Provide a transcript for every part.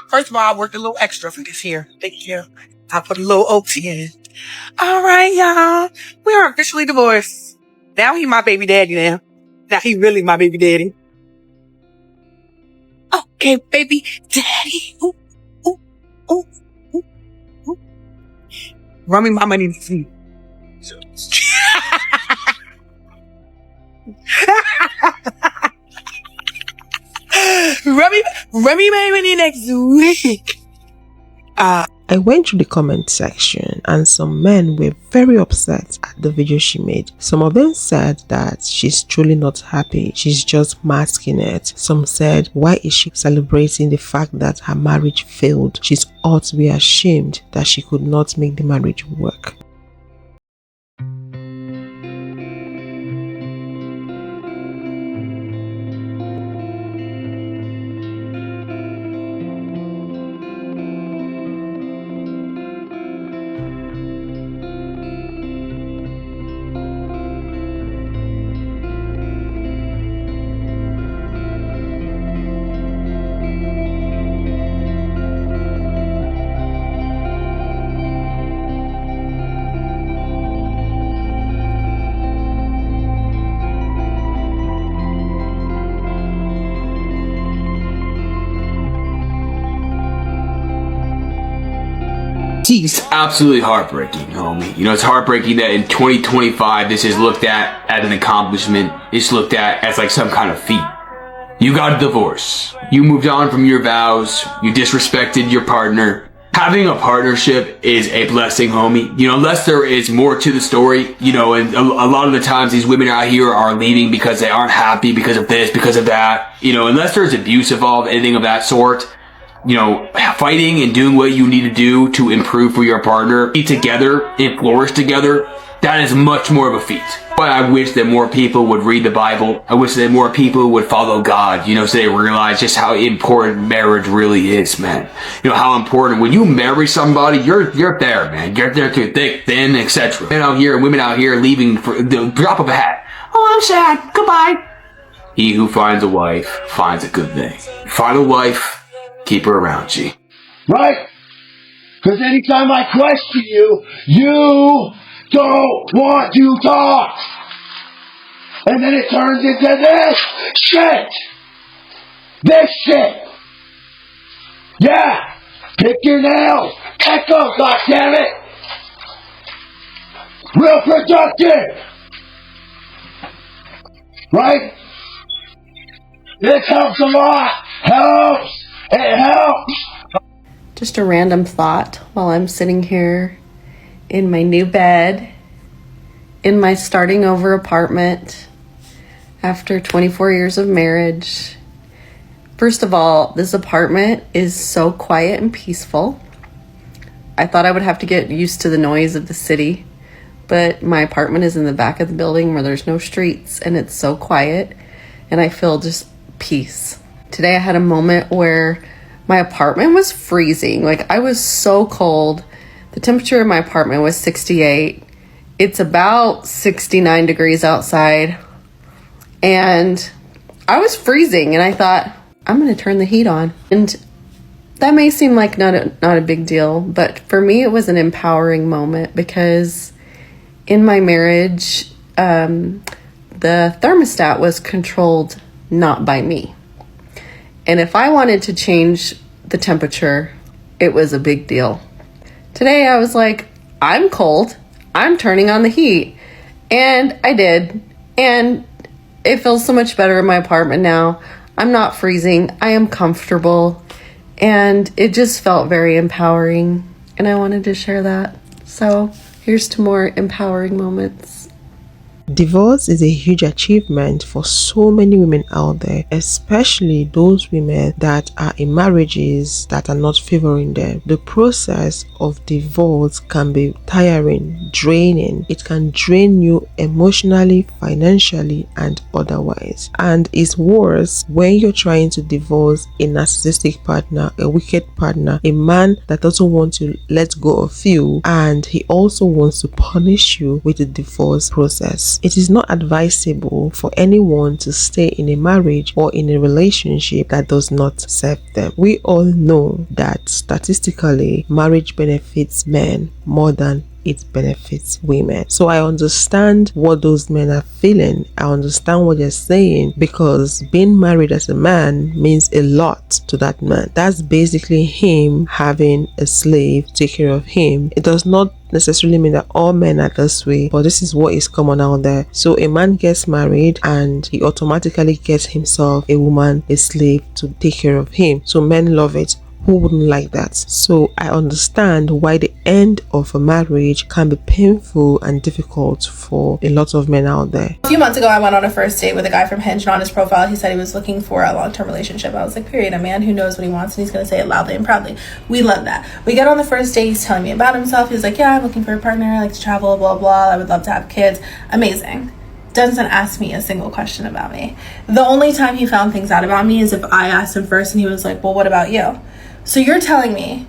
First of all, I worked a little extra for this here. Thank you. I put a little OT in. All right, y'all. We are officially divorced. Now he my baby daddy now. Now he really my baby daddy. Okay, baby daddy. Ooh, ooh, ooh, ooh, ooh. Run me my money to see. Run me my money next week. I went through the comment section and some men were very upset at the video she made. Some of them said that she's truly not happy, she's just masking it. Some said, why is she celebrating the fact that her marriage failed? She's ought to be ashamed that she could not make the marriage work. It's absolutely heartbreaking, homie. You know, it's heartbreaking that in 2025, this is looked at as an accomplishment. It's looked at as like some kind of feat. You got a divorce. You moved on from your vows. You disrespected your partner. Having a partnership is a blessing, homie. You know, unless there is more to the story, you know, and a lot of the times these women out here are leaving because they aren't happy because of this, because of that. You know, unless there's abuse involved, anything of that sort. You know, fighting and doing what you need to do to improve for your partner, be together and flourish together, that is much more of a feat. But I wish that more people would read the Bible. I wish that more people would follow God, you know, so they realize just how important marriage really is, man. You know, how important, when you marry somebody, you're there, man. You're there through thick, thin, etc. Men out here, women out here leaving for the drop of a hat. Oh, I'm sad. Goodbye. He who finds a wife finds a good thing. Find a wife. Keep her around, G. Right? Because anytime I question you, you don't want to talk. And then it turns into this shit. This shit. Yeah. Pick your nails. Echo, goddammit. Real productive. Right? This helps a lot. Helps. It helps! Just a random thought while I'm sitting here in my new bed, in my starting over apartment after 24 years of marriage. First of all, this apartment is so quiet and peaceful. I thought I would have to get used to the noise of the city, but my apartment is in the back of the building where there's no streets and it's so quiet and I feel just peace. Today I had a moment where my apartment was freezing. Like, I was so cold. The temperature in my apartment was 68. It's about 69 degrees outside. And I was freezing and I thought, I'm going to turn the heat on. And that may seem like not a big deal, but for me it was an empowering moment because in my marriage, the thermostat was controlled not by me. And if I wanted to change the temperature, it was a big deal. Today I was like, I'm cold. I'm turning on the heat. And I did. And it feels so much better in my apartment now. I'm not freezing. I am comfortable. And it just felt very empowering. And I wanted to share that. So here's to more empowering moments. Divorce is a huge achievement for so many women out there, especially those women that are in marriages that are not favoring them. The process of divorce can be tiring, draining. It can drain you emotionally, financially, and otherwise. And it's worse when you're trying to divorce a narcissistic partner, a wicked partner, a man that doesn't want to let go of you, and he also wants to punish you with the divorce process. that it is not advisable for anyone to stay in a marriage or in a relationship that does not serve them. We all know that statistically, marriage benefits men more than it benefits women. So I understand what those men are feeling. I understand what they're saying, because being married as a man means a lot to that man. That's basically him having a slave take care of him. It does not necessarily mean that all men are this way, but this is what is common out there. So a man gets married and he automatically gets himself a woman, a slave to take care of him. So men love it. Who wouldn't like that? So I understand why the end of a marriage can be painful and difficult for a lot of men out there. A few months ago, I went on a first date with a guy from Hinge, and on his profile, he said he was looking for a long-term relationship. I was like, period, a man who knows what he wants, and he's going to say it loudly and proudly. We love that. We get on the first date, he's telling me about himself. He's like, yeah, I'm looking for a partner. I like to travel, blah, blah. I would love to have kids. Amazing. Doesn't ask me a single question about me. The only time he found things out about me is if I asked him first, and he was like, well, what about you? So you're telling me,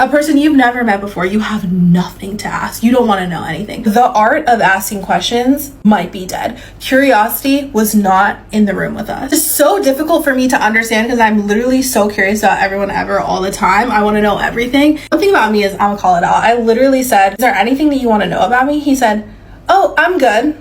a person you've never met before, you have nothing to ask. You don't want to know anything. The art of asking questions might be dead. Curiosity was not in the room with us. It's so difficult for me to understand because I'm literally so curious about everyone ever all the time. I want to know everything. One thing about me is I'm gonna call it out. I literally said, is there anything that you want to know about me? He said, oh, I'm good.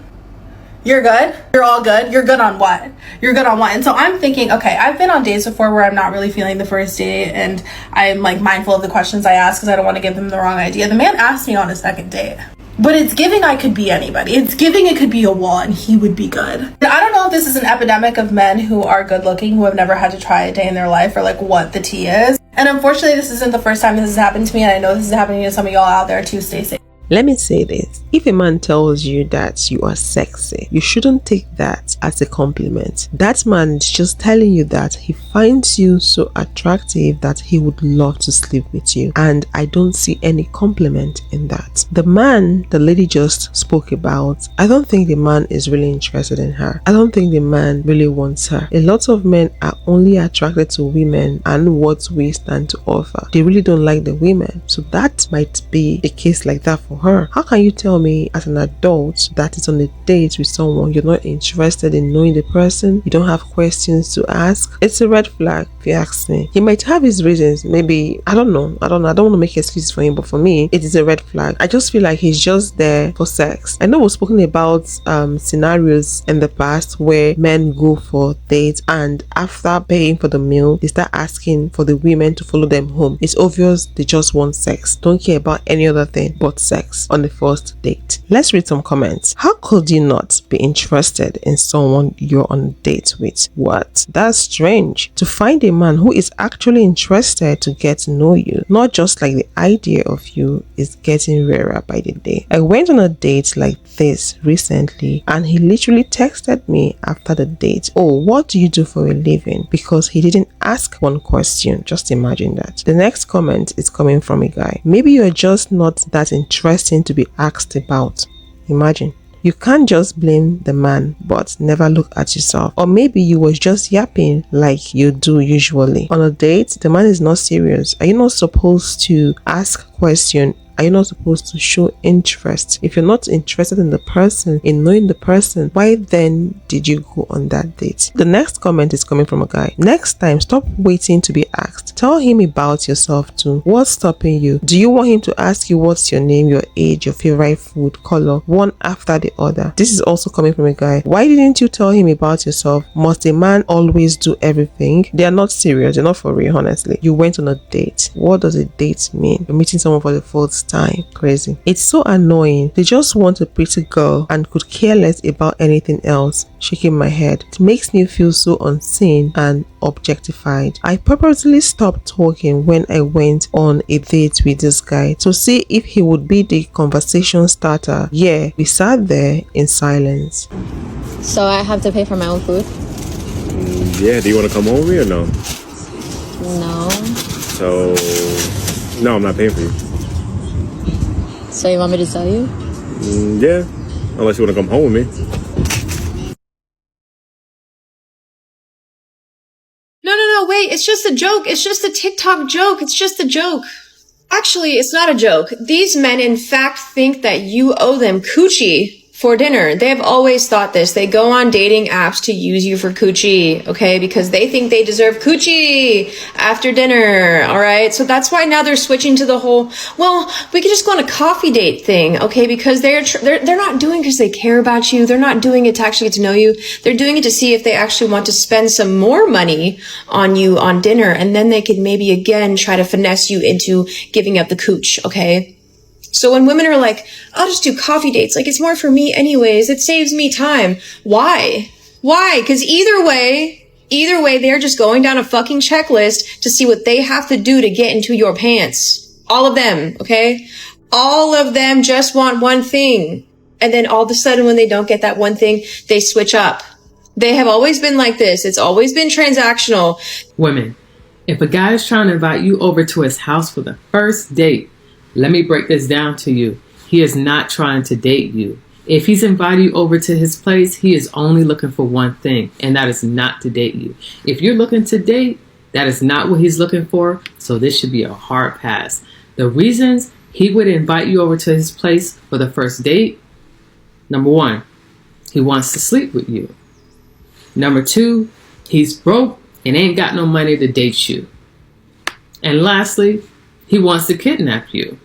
You're good? You're all good? You're good on what? You're good on what? And so I'm thinking, okay, I've been on dates before where I'm not really feeling the first date, and I'm like mindful of the questions I ask because I don't want to give them the wrong idea. The man asked me on a second date. But it's giving I could be anybody. It's giving it could be a wall and he would be good. And I don't know if this is an epidemic of men who are good looking, who have never had to try a day in their life, or like what the tea is. And unfortunately, this isn't the first time this has happened to me, and I know this is happening to some of y'all out there too. Stay safe. Let me say this. If a man tells you that you are sexy, you shouldn't take that as a compliment. That man is just telling you that he finds you so attractive that he would love to sleep with you. And I don't see any compliment in that. The man the lady just spoke about, I don't think the man is really interested in her. I don't think the man really wants her. A lot of men are only attracted to women and what we stand to offer. They really don't like the women. So that might be a case like that for her. How can you tell me as an adult that it's on a date with someone you're not interested in knowing the person, you don't have questions to ask? It's a red flag if you ask me. He might have his reasons. Maybe I don't know. I don't want to make excuses for him, but for me it is a red flag. I just feel like he's just there for sex. I know we've spoken about scenarios in the past where men go for dates and after paying for the meal they start asking for the women to follow them home. It's obvious they just want sex, don't care about any other thing but sex on the first date. Let's read some comments. How could you not be interested in someone you're on a date with? What? That's strange. To find a man who is actually interested to get to know you, not just like the idea of you, is getting rarer by the day. I went on a date like this recently and he literally texted me after the date, oh, what do you do for a living? Because he didn't ask one question. Just imagine that. The next comment is coming from a guy. Maybe you're just not that interesting to be asked about. Imagine. You can't just blame the man but never look at yourself. Or maybe you was just yapping like you do usually. On a date, the man is not serious. Are you not supposed to ask questions? Are you not supposed to show interest? If you're not interested in the person, in knowing the person, why then did you go on that date? The next comment is coming from a guy. Next time, stop waiting to be asked. Tell him about yourself too. What's stopping you? Do you want him to ask you what's your name, your age, your favorite food, color, one after the other? This is also coming from a guy. Why didn't you tell him about yourself? Must a man always do everything? They are not serious. They're not for real, honestly. You went on a date. What does a date mean? You're meeting someone for the first time. Crazy. It's so annoying. They just want a pretty girl and could care less about anything else. Shaking my head. It makes me feel so unseen and objectified. I purposely stopped talking when I went on a date with this guy to see if he would be the conversation starter. Yeah, we sat there in silence. So I have to pay for my own food? Yeah, do you want to come home with me or no? No. So, no, I'm not paying for you. So you want me to tell you? Yeah, unless you want to come home with me. No, wait, it's just a joke. It's just a TikTok joke. It's just a joke. Actually, it's not a joke. These men, in fact, think that you owe them coochie for dinner. They have always thought this. They go on dating apps to use you for coochie, okay? Because they think they deserve coochie after dinner, all right? So that's why now they're switching to the whole, well, we could just go on a coffee date thing, okay? Because they're not doing it because they care about you. They're not doing it to actually get to know you. They're doing it to see if they actually want to spend some more money on you on dinner, and then they could maybe again try to finesse you into giving up the cooch, okay? So when women are like, I'll just do coffee dates, like it's more for me anyways, it saves me time. Why? Why? Because either way, they're just going down a fucking checklist to see what they have to do to get into your pants. All of them, okay? All of them just want one thing. And then all of a sudden when they don't get that one thing, they switch up. They have always been like this. It's always been transactional. Women, if a guy is trying to invite you over to his house for the first date, let me break this down to you. He is not trying to date you. If he's invited you over to his place, he is only looking for one thing, and that is not to date you. If you're looking to date, that is not what he's looking for, so this should be a hard pass. The reasons he would invite you over to his place for the first date: number one, he wants to sleep with you. Number two, he's broke and ain't got no money to date you. And lastly, he wants to kidnap you.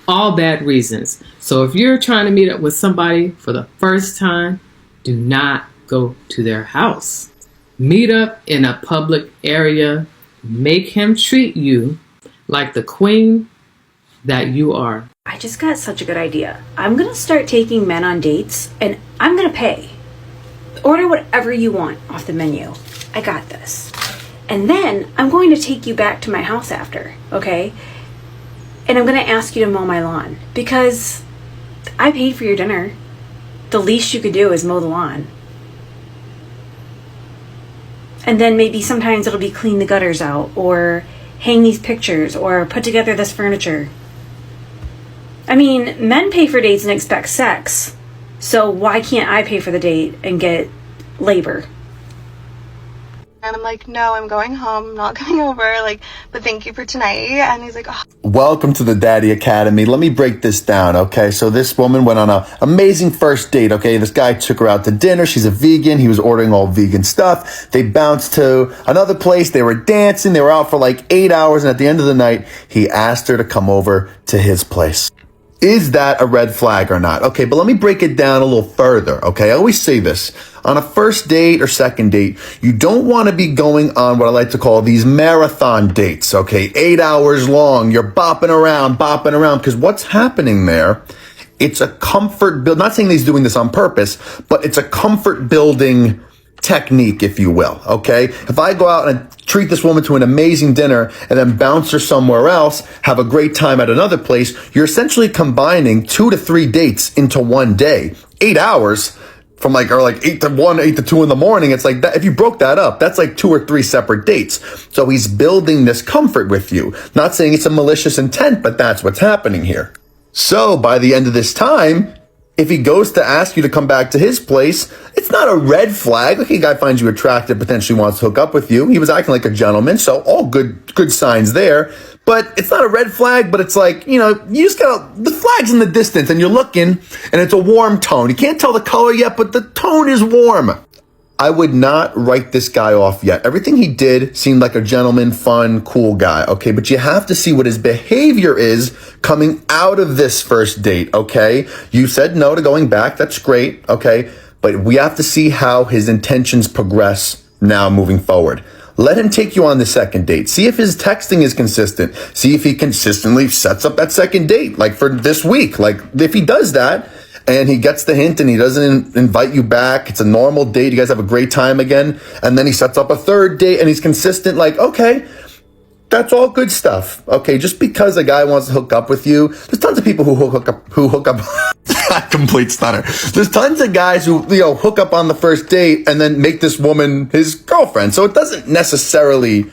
All bad reasons. So if you're trying to meet up with somebody for the first time, do not go to their house. Meet up in a public area. Make him treat you like the queen that you are. I just got such a good idea. I'm gonna start taking men on dates and I'm gonna pay. Order whatever you want off the menu. I got this. And then I'm going to take you back to my house after, okay? And I'm going to ask you to mow my lawn because I paid for your dinner. The least you could do is mow the lawn. And then maybe sometimes it'll be clean the gutters out or hang these pictures or put together this furniture. I mean, men pay for dates and expect sex. So why can't I pay for the date and get labor? And I'm like, no, I'm going home. I'm not coming over. Like, but thank you for tonight. And he's like, oh. Welcome to the Daddy Academy. Let me break this down, okay? So this woman went on an amazing first date, okay? This guy took her out to dinner. She's a vegan. He was ordering all vegan stuff. They bounced to another place. They were dancing. They were out for like 8 hours. And at the end of the night, he asked her to come over to his place. Is that a red flag or not? Okay, but let me break it down a little further, okay? I always say this. On a first date or second date, you don't want to be going on what I like to call these marathon dates, okay? 8 hours long. You're bopping around, because what's happening there, it's a comfort build. Not saying that he's doing this on purpose, but it's a comfort building technique, if you will, okay? If I go out and treat this woman to an amazing dinner and then bounce her somewhere else, have a great time at another place, you're essentially combining 2 to 3 dates into one day. 8 hours from like 8 to 1, 8 to 2 in the morning. It's like that. If you broke that up, that's like 2 or 3 separate dates. So he's building this comfort with you. Not saying it's a malicious intent, but that's what's happening here. So by the end of this time, if he goes to ask you to come back to his place, it's not a red flag. Okay, guy finds you attractive, potentially wants to hook up with you. He was acting like a gentleman, so all good signs there. But it's not a red flag, but it's like, you just got the flag's in the distance and you're looking and it's a warm tone. You can't tell the color yet, but the tone is warm. I would not write this guy off yet. Everything he did seemed like a gentleman, fun, cool guy, okay? But you have to see what his behavior is coming out of this first date, okay? You said no to going back. That's great, okay? But we have to see how his intentions progress now moving forward. Let him take you on the second date. See if his texting is consistent. See if he consistently sets up that second date, like for this week. Like if he does that, and he gets the hint and he doesn't invite you back, it's a normal date, you guys have a great time again, and then he sets up a third date and he's consistent, like, okay, that's all good stuff. Okay, just because a guy wants to hook up with you, there's tons of people who hook up, complete stunner. There's tons of guys who, hook up on the first date and then make this woman his girlfriend. So it doesn't necessarily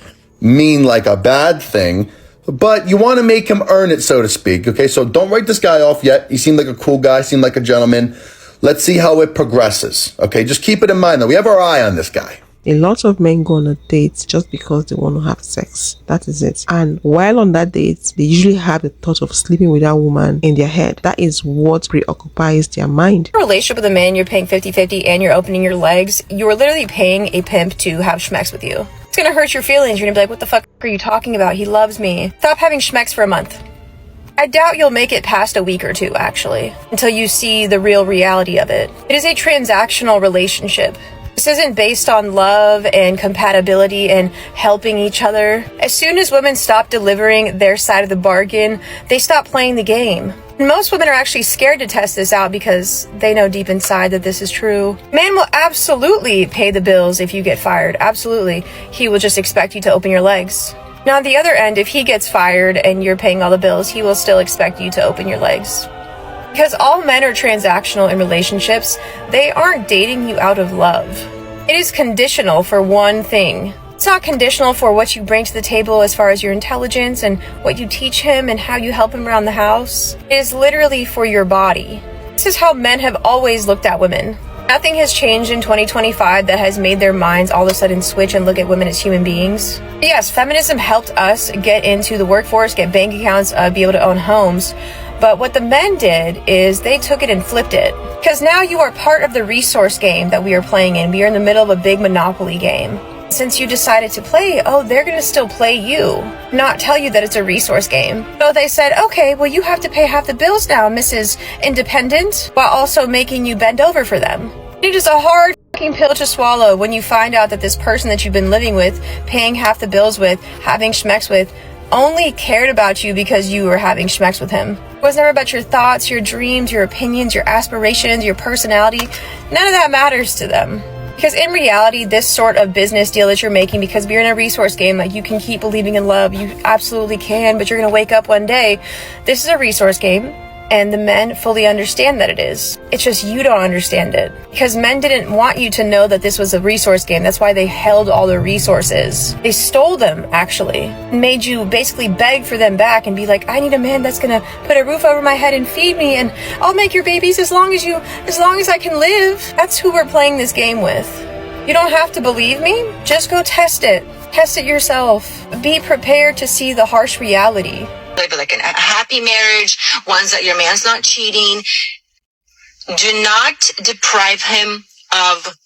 mean like a bad thing. But you want to make him earn it, so to speak, okay? So don't write this guy off yet. He seemed like a cool guy, seemed like a gentleman. Let's see how it progresses, okay? Just keep it in mind, though. We have our eye on this guy. A lot of men go on a date just because they want to have sex. That is it. And while on that date, they usually have the thought of sleeping with that woman in their head. That is what preoccupies their mind. A relationship with a man, you're paying 50-50 and you're opening your legs, you're literally paying a pimp to have schmex with you. It's gonna hurt your feelings. You're gonna be like, what the fuck are you talking about? He loves me. Stop having schmex for a month. I doubt you'll make it past a week or two, actually, until you see the real reality of it. It is a transactional relationship. This isn't based on love and compatibility and helping each other. As soon as women stop delivering their side of the bargain, they stop playing the game. And most women are actually scared to test this out because they know deep inside that this is true. Man will absolutely pay the bills if you get fired. Absolutely. He will just expect you to open your legs. Now, on the other end, if he gets fired and you're paying all the bills, he will still expect you to open your legs. Because all men are transactional in relationships, they aren't dating you out of love. It is conditional for one thing. It's not conditional for what you bring to the table as far as your intelligence and what you teach him and how you help him around the house. It is literally for your body. This is how men have always looked at women. Nothing has changed in 2025 that has made their minds all of a sudden switch and look at women as human beings. Yes, feminism helped us get into the workforce, get bank accounts, be able to own homes. But what the men did is they took it and flipped it. Because now you are part of the resource game that we are playing in. We are in the middle of a big Monopoly game. Since you decided to play, they're going to still play you, not tell you that it's a resource game. So they said, okay, well, you have to pay half the bills now, Mrs. Independent, while also making you bend over for them. It is a hard fucking pill to swallow when you find out that this person that you've been living with, paying half the bills with, having schmex with, only cared about you because you were having schmex with him. It was never about your thoughts, your dreams, your opinions, your aspirations, your personality. None of that matters to them. Because in reality, this sort of business deal that you're making, because we're in a resource game, like you can keep believing in love, you absolutely can, but you're going to wake up one day. This is a resource game. And the men fully understand that it is. It's just you don't understand it. Because men didn't want you to know that this was a resource game. That's why they held all the resources. They stole them, actually. And made you basically beg for them back and be like, I need a man that's gonna put a roof over my head and feed me, and I'll make your babies as long as I can live. That's who we're playing this game with. You don't have to believe me. Just go test it. Test it yourself. Be prepared to see the harsh reality. Like a happy marriage, ones that your man's not cheating. Do not deprive him of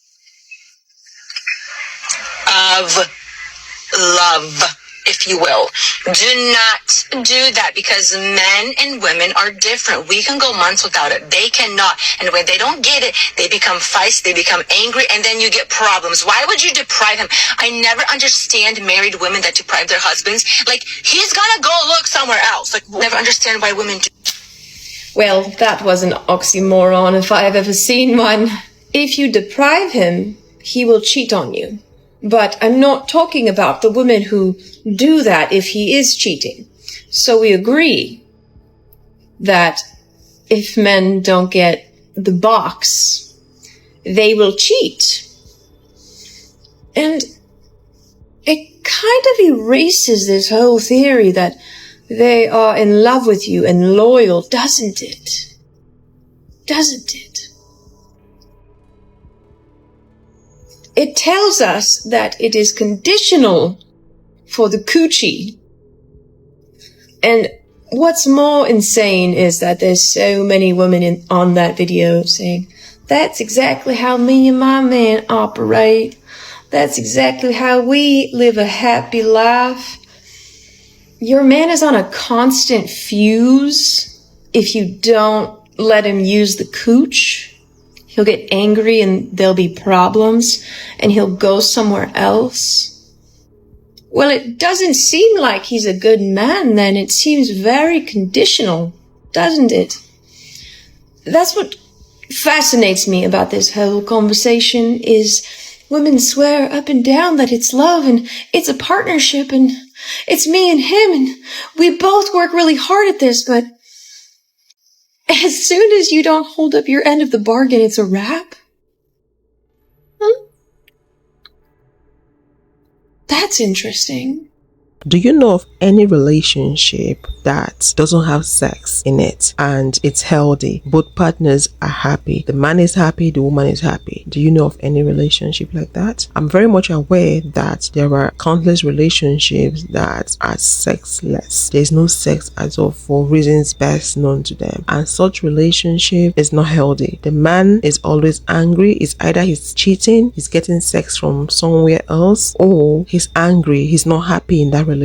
love, if you will. Do not do that, because men and women are different. We can go months without it. They cannot. And when they don't get it, they become feisty, they become angry, and then you get problems. Why would you deprive him? I never understand married women that deprive their husbands. Like, he's gonna go look somewhere else. Like, never understand why women do. Well, that was an oxymoron if I've ever seen one. If you deprive him, he will cheat on you. But I'm not talking about the women who do that if he is cheating. So we agree that if men don't get the box, they will cheat. And it kind of erases this whole theory that they are in love with you and loyal, doesn't it? Doesn't it? It tells us that it is conditional for the coochie. And what's more insane is that there's so many women on that video saying, that's exactly how me and my man operate. That's exactly how we live a happy life. Your man is on a constant fuse if you don't let him use the cooch. He'll get angry and there'll be problems and he'll go somewhere else. Well, it doesn't seem like he's a good man then. It seems very conditional, doesn't it? That's what fascinates me about this whole conversation is women swear up and down that it's love and it's a partnership and it's me and him and we both work really hard at this, but as soon as you don't hold up your end of the bargain, it's a wrap? That's interesting. Do you know of any relationship that doesn't have sex in it and it's healthy? Both partners are happy. The man is happy, the woman is happy. Do you know of any relationship like that? I'm very much aware that there are countless relationships that are sexless. There's no sex at all for reasons best known to them. And such relationship is not healthy. The man is always angry. It's either he's cheating, he's getting sex from somewhere else, or he's angry, he's not happy in that relationship.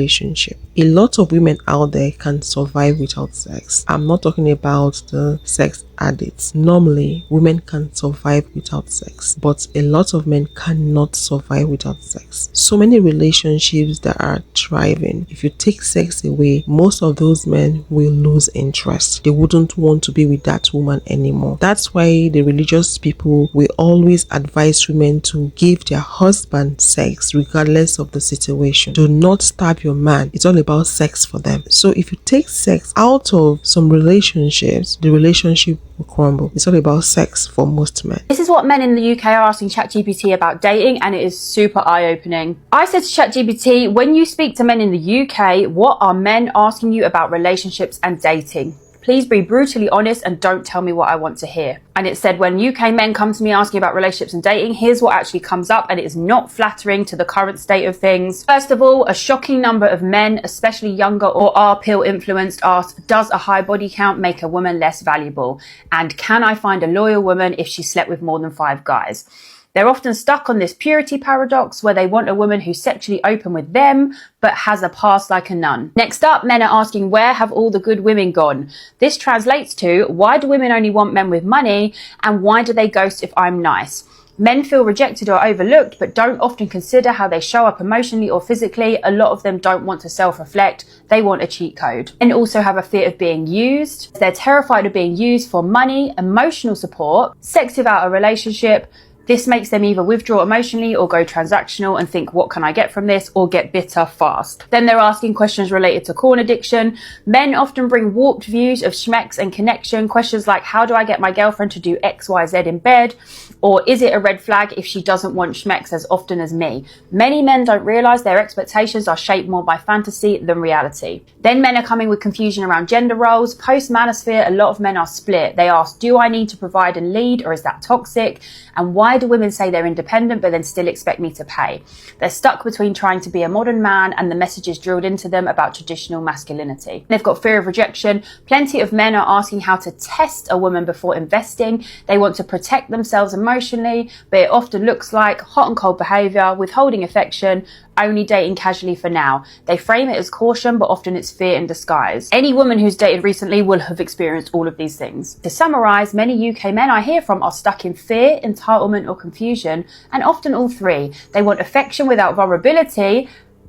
A lot of women out there can survive without sex. I'm not talking about the sex addicts. Normally, women can survive without sex, but a lot of men cannot survive without sex. So many relationships that are thriving, if you take sex away, most of those men will lose interest. They wouldn't want to be with that woman anymore. That's why the religious people will always advise women to give their husband sex regardless of the situation. Do not stab your man. It's all about sex for them. So if you take sex out of some relationships, the relationship will crumble. It's all about sex for most men. This is what men in the UK are asking ChatGPT about dating, and it is super eye-opening. I said to ChatGPT, when you speak to men in the UK, what are men asking you about relationships and dating? Please be brutally honest and don't tell me what I want to hear. And it said, when UK men come to me asking about relationships and dating, here's what actually comes up, and it is not flattering to the current state of things. First of all, a shocking number of men, especially younger or are pill influenced, asked, does a high body count make a woman less valuable? And can I find a loyal woman if she slept with more than 5 guys? They're often stuck on this purity paradox where they want a woman who's sexually open with them, but has a past like a nun. Next up, men are asking, where have all the good women gone? This translates to, why do women only want men with money? And why do they ghost if I'm nice? Men feel rejected or overlooked, but don't often consider how they show up emotionally or physically. A lot of them don't want to self-reflect. They want a cheat code. And also have a fear of being used. They're terrified of being used for money, emotional support, sex without a relationship. This makes them either withdraw emotionally or go transactional and think, what can I get from this? Or get bitter fast. Then they're asking questions related to porn addiction. Men often bring warped views of schmex and connection. Questions like, how do I get my girlfriend to do X, Y, Z in bed? Or is it a red flag if she doesn't want schmex as often as me? Many men don't realize their expectations are shaped more by fantasy than reality. Then men are coming with confusion around gender roles. Post-manosphere, a lot of men are split. They ask, do I need to provide and lead, or is that toxic? And why do women say they're independent but then still expect me to pay? They're stuck between trying to be a modern man and the messages drilled into them about traditional masculinity. They've got fear of rejection. Plenty of men are asking how to test a woman before investing. They want to protect themselves emotionally, but it often looks like hot and cold behavior, withholding affection, only dating casually for now. They frame it as caution, but often it's fear in disguise. Any woman who's dated recently will have experienced all of these things. To summarize, many UK men I hear from are stuck in fear, entitlement, or confusion, and often all three. They want affection without vulnerability.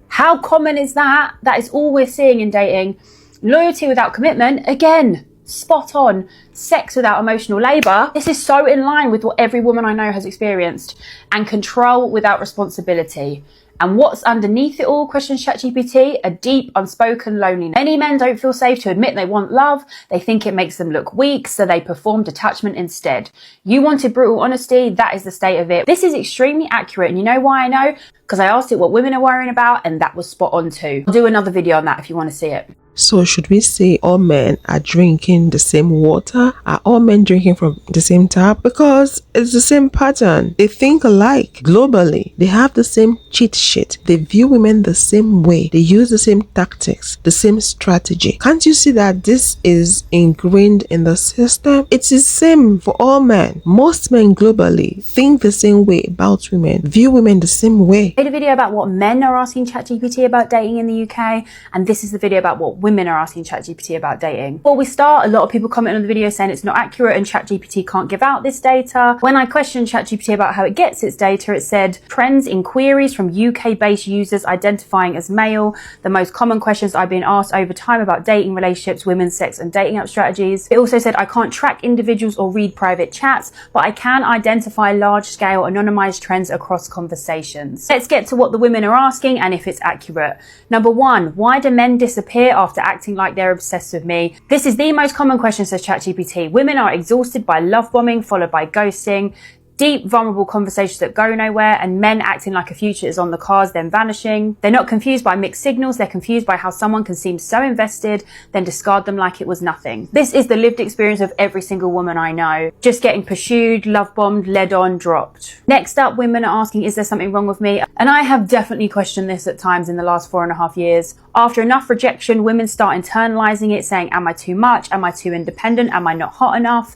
How common is that? That is all we're seeing in dating. Loyalty without commitment, again, spot on. Sex without emotional labour. This is so in line with what every woman I know has experienced. And control without responsibility. And what's underneath it all, questions ChatGPT, a deep, unspoken loneliness. Many men don't feel safe to admit they want love. They think it makes them look weak, so they perform detachment instead. You wanted brutal honesty, that is the state of it. This is extremely accurate, and you know why I know? Because I asked it what women are worrying about, and that was spot on too. I'll do another video on that if you want to see it. So should we say all men are drinking the same water? Are all men drinking from the same tap? Because it's the same pattern. They think alike globally. They have the same cheat sheet. They view women the same way. They use the same tactics, the same strategy. Can't you see that this is ingrained in the system? It's the same for all men. Most men globally think the same way about women, view women the same way. I made a video about what men are asking ChatGPT about dating in the UK, and this is the video about what women are asking ChatGPT about dating. Before we start, a lot of people comment on the video saying it's not accurate and ChatGPT can't give out this data. When I questioned ChatGPT about how it gets its data, it said trends in queries from UK-based users identifying as male, the most common questions I've been asked over time about dating, relationships, women's sex and dating app strategies. It also said I can't track individuals or read private chats, but I can identify large-scale anonymized trends across conversations. Let's get to what the women are asking and if it's accurate. Number 1, why do men disappear after acting like they're obsessed with me? This is the most common question, says ChatGPT. Women are exhausted by love bombing followed by ghosting. Deep, vulnerable conversations that go nowhere, and men acting like a future is on the cards, then vanishing. They're not confused by mixed signals, they're confused by how someone can seem so invested, then discard them like it was nothing. This is the lived experience of every single woman I know. Just getting pursued, love bombed, led on, dropped. Next up, women are asking, is there something wrong with me? And I have definitely questioned this at times in the last 4.5 years. After enough rejection, women start internalizing it, saying, am I too much? Am I too independent? Am I not hot enough?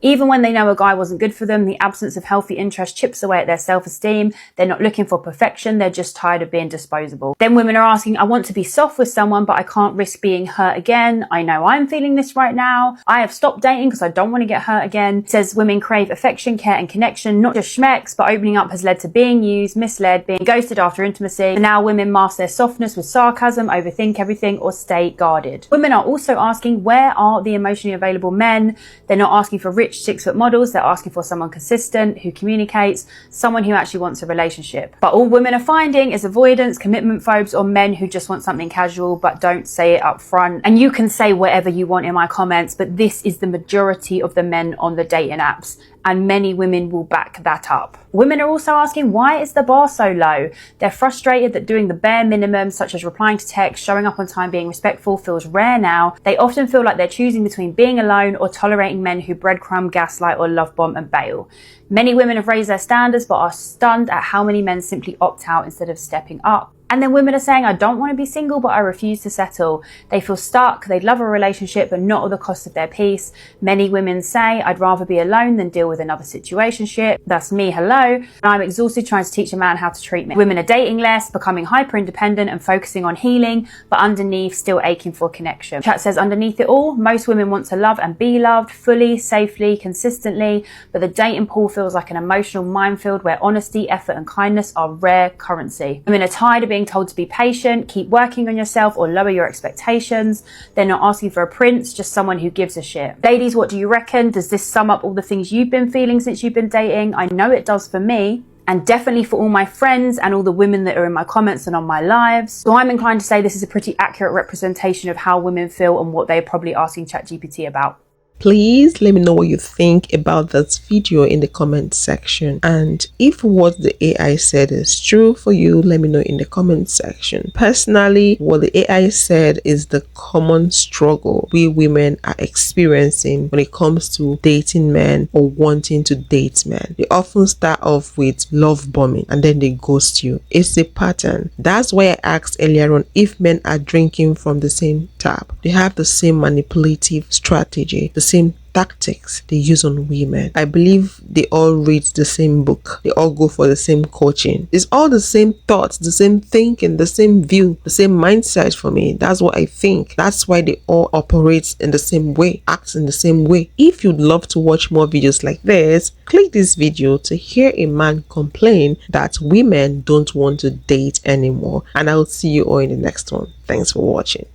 Even when they know a guy wasn't good for them, the absence of healthy interest chips away at their self-esteem. They're not looking for perfection, they're just tired of being disposable. Then women are asking, I want to be soft with someone, but I can't risk being hurt again. I know I'm feeling this right now. I have stopped dating because I don't want to get hurt again. It says women crave affection, care and connection, not just schmecks, but opening up has led to being used, misled, being ghosted after intimacy. And now women mask their softness with sarcasm, overthink everything, or stay guarded. Women are also asking, where are the emotionally available men? They're not asking for rich 6-foot models, they're asking for someone consistent, who communicates, someone who actually wants a relationship. But all women are finding is avoidance, commitment phobes, or men who just want something casual but don't say it up front. And you can say whatever you want in my comments, but this is the majority of the men on the dating apps, and many women will back that up. Women are also asking, why is the bar so low? They're frustrated that doing the bare minimum, such as replying to text, showing up on time, being respectful, feels rare now. They often feel like they're choosing between being alone or tolerating men who breadcrumb, gaslight, or love bomb and bail. Many women have raised their standards but are stunned at how many men simply opt out instead of stepping up. And then women are saying, I don't want to be single, but I refuse to settle. They feel stuck, they'd love a relationship, but not at the cost of their peace. Many women say, I'd rather be alone than deal with another situationship. That's me, hello. And I'm exhausted trying to teach a man how to treat me. Women are dating less, becoming hyper independent and focusing on healing, but underneath still aching for connection. Chat says, underneath it all, most women want to love and be loved fully, safely, consistently, but the dating pool feels like an emotional minefield where honesty, effort and kindness are rare currency. Women are tired of being told to be patient, keep working on yourself, or lower your expectations. They're not asking for a prince, just someone who gives a shit. Ladies, what do you reckon? Does this sum up all the things you've been feeling since you've been dating? I know it does for me, and definitely for all my friends and all the women that are in my comments and on my lives. So I'm inclined to say this is a pretty accurate representation of how women feel and what they're probably asking ChatGPT about. Please let me know what you think about this video in the comment section, and if what the AI said is true for you, let me know in the comment section. Personally, what the AI said is the common struggle we women are experiencing when it comes to dating men or wanting to date men. They often start off with love bombing and then they ghost you. It's a pattern. That's why I asked earlier on if men are drinking from the same tap. They have the same manipulative strategy, the same tactics they use on women. I believe they all read the same book. They all go for the same coaching. It's all the same thoughts, the same thinking, the same view, the same mindset for me. That's what I think. That's why they all operate in the same way, act in the same way. If you'd love to watch more videos like this, click this video to hear a man complain that women don't want to date anymore. And I'll see you all in the next one. Thanks for watching.